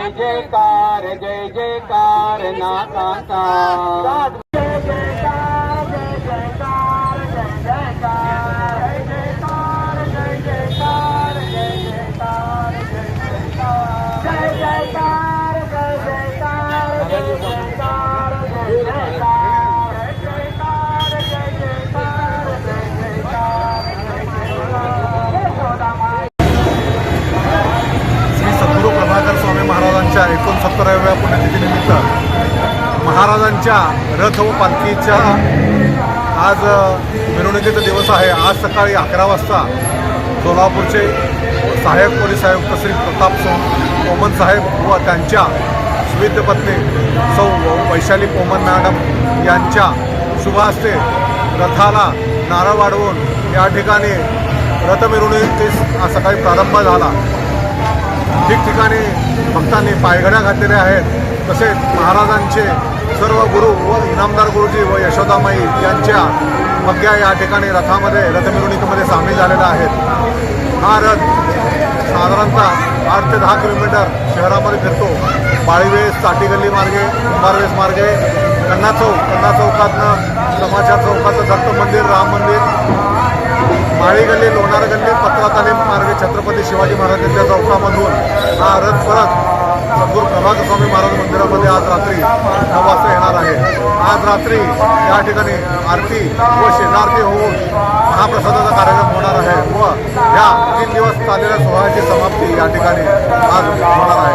जयकार जय जयकार नाथाचा जय जयकार जय जयकार जय जयकार जय जयकार जय जयकार जय जयकार जय जयकार जय जयकार जय जयकार जय जयकार जय जयकार जय जयकार श्री सद्गुरू प्रभाकर स्वामी महाराजांच्या 69व्या पुण्यतिथीनिमित्त महाराजांच्या रथ व पालखीच्या आज मिरवणुकीचा दिवस आहे। आज सकाळी 11 वाजता सोलापूरचे सहाय्यक पोलीस आयुक्त श्री प्रताप पोमन साहेब व त्यांच्या सुविद्य पत्नी सौ वैशाली पोमन मॅडम यांच्या शुभ हस्ते रथाला नारळ वाढवून या ठिकाणी रथ मिरवणुकीस आज सकाळी प्रारंभ झाला। ठिकठिकाणी भक्तांनी पायघड्या घातलेल्या आहेत। तसेच महाराजांचे सर्व गुरु व इनामदार गुरुजी व यशोदामाई यांच्या पग्या या ठिकाणी रथामध्ये रथमिरवणुकीमध्ये सामील झालेल्या आहेत। हा रथ साधारणतः 8 ते 10 किलोमीटर शहरामध्ये फिरतो। बाळीवेस, चाटी गल्ली मार्गे, कुंभारवेस मार्गे, कन्ना चौकातनं समाचार चौकाचं दत्त मंदिर, राम मंदिर, माळी गल्ली, लोणार गल्ली, पत्रा तालीम मार्गे छत्रपती शिवाजी महाराजांच्या चौकामधून हा रथ परत सद्गुरू प्रभाकर स्वामी महाराज मंदिरामध्ये आज रात्री 9 वाजता येणार आहे। आज रात्री या ठिकाणी आरती व शेजारती होऊन महाप्रसादाचा कार्यक्रम होणार आहे व या 3 दिवस चाललेल्या सोहळ्याची समाप्ती या ठिकाणी आज होणार आहे।